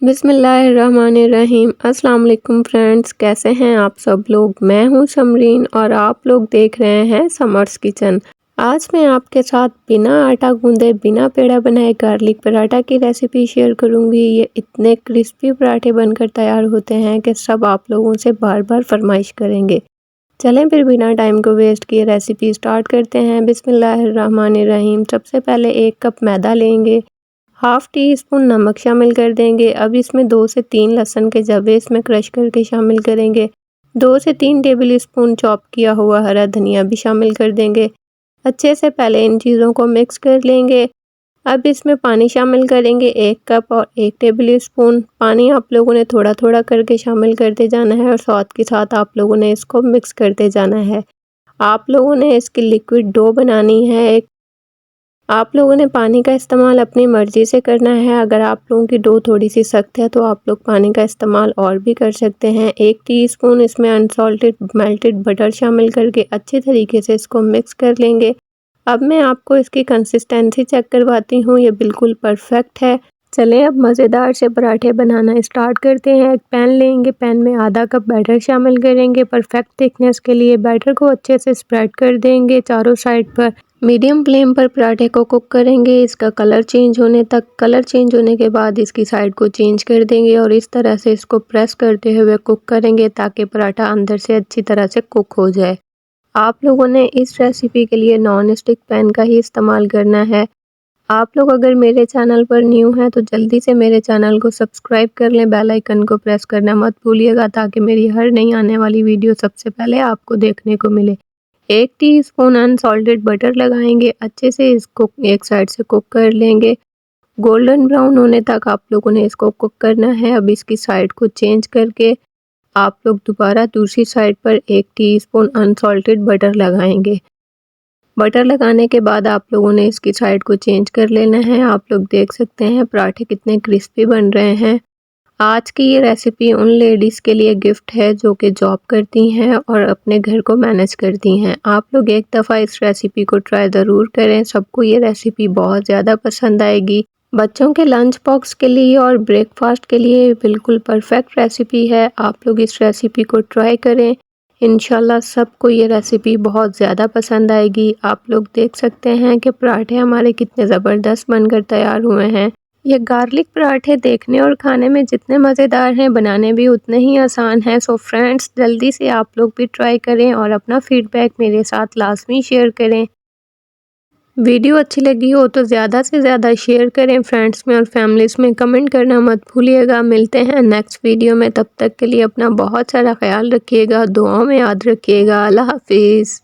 बिस्मिल्लाहिर्रहमानिर्रहीम। अस्सलाम वालेकुम फ्रेंड्स, कैसे हैं आप सब लोग। मैं हूं समरीन और आप लोग देख रहे हैं समर्स किचन। आज मैं आपके साथ बिना आटा गूंदे बिना पेड़ा बनाए गार्लिक पराठा की रेसिपी शेयर करूंगी। ये इतने क्रिस्पी पराठे बनकर तैयार होते हैं कि सब आप लोगों से बार बार फरमाइश करेंगे। चलें फिर बिना टाइम को वेस्ट किए रेसिपी स्टार्ट करते हैं। बिस्मिल्लाहिर्रहमानिर्रहीम। सबसे पहले 1 कप मैदा लेंगे, हाफ़ टी स्पून नमक शामिल कर देंगे। अब इसमें 2 से 3 लहसुन के जवे इसमें क्रश करके शामिल करेंगे। 2 से 3 टेबल स्पून चॉप किया हुआ हरा धनिया भी शामिल कर देंगे। अच्छे से पहले इन चीज़ों को मिक्स कर लेंगे। अब इसमें पानी शामिल करेंगे 1 कप और 1 टेबल स्पून। पानी आप लोगों ने थोड़ा थोड़ा करके शामिल करते जाना है और साथ के साथ आप लोगों ने इसको मिक्स करते जाना है। आप लोगों ने इसकी लिक्विड डो बनानी है। आप लोगों ने पानी का इस्तेमाल अपनी मर्ज़ी से करना है। अगर आप लोगों की डो थोड़ी सी सख्त है तो आप लोग पानी का इस्तेमाल और भी कर सकते हैं। 1 टीस्पून इसमें अनसॉल्टेड मेल्टेड बटर शामिल करके अच्छे तरीके से इसको मिक्स कर लेंगे। अब मैं आपको इसकी कंसिस्टेंसी चेक करवाती हूँ, ये बिल्कुल परफेक्ट है। चलें अब मज़ेदार से पराठे बनाना स्टार्ट करते हैं। एक पैन लेंगे, पैन में आधा कप बैटर शामिल करेंगे। परफेक्ट थिकनेस के लिए बैटर को अच्छे से स्प्रेड कर देंगे चारों साइड पर। मीडियम फ्लेम पर पराठे को कुक करेंगे इसका कलर चेंज होने तक। कलर चेंज होने के बाद इसकी साइड को चेंज कर देंगे और इस तरह से इसको प्रेस करते हुए कुक करेंगे ताकि पराठा अंदर से अच्छी तरह से कुक हो जाए। आप लोगों ने इस रेसिपी के लिए नॉन स्टिक पैन का ही इस्तेमाल करना है। आप लोग अगर मेरे चैनल पर न्यू हैं तो जल्दी से मेरे चैनल को सब्सक्राइब कर लें, बेल आइकन को प्रेस करना मत भूलिएगा ताकि मेरी हर नई आने वाली वीडियो सबसे पहले आपको देखने को मिले। 1 टीस्पून अनसॉल्टेड बटर लगाएंगे, अच्छे से इसको एक साइड से कुक कर लेंगे। गोल्डन ब्राउन होने तक आप लोगों ने इसको कुक करना है। अब इसकी साइड को चेंज करके आप लोग दोबारा दूसरी साइड पर 1 टीस्पून अनसॉल्टेड बटर लगाएंगे। बटर लगाने के बाद आप लोगों ने इसकी साइड को चेंज कर लेना है। आप लोग देख सकते हैं पराठे कितने क्रिस्पी बन रहे हैं। आज की ये रेसिपी उन लेडीज़ के लिए गिफ्ट है जो कि जॉब करती हैं और अपने घर को मैनेज करती हैं। आप लोग एक दफ़ा इस रेसिपी को ट्राई ज़रूर करें, सबको ये रेसिपी बहुत ज़्यादा पसंद आएगी। बच्चों के लंच बॉक्स के लिए और ब्रेकफास्ट के लिए बिल्कुल परफेक्ट रेसिपी है। आप लोग इस रेसिपी को ट्राई करें, इंशाल्लाह सबको ये रेसिपी बहुत ज़्यादा पसंद आएगी। आप लोग देख सकते हैं कि पराठे हमारे कितने ज़बरदस्त बनकर तैयार हुए हैं। ये गार्लिक पराठे देखने और खाने में जितने मज़ेदार हैं, बनाने भी उतने ही आसान हैं। सो फ्रेंड्स, जल्दी से आप लोग भी ट्राई करें और अपना फीडबैक मेरे साथ लाजमी शेयर करें। वीडियो अच्छी लगी हो तो ज़्यादा से ज़्यादा शेयर करें फ्रेंड्स में और फैमिलीज़ में। कमेंट करना मत भूलिएगा। मिलते हैं नेक्स्ट वीडियो में, तब तक के लिए अपना बहुत सारा ख्याल रखिएगा, दुआओं में याद रखिएगा। अल्लाह हाफिज़।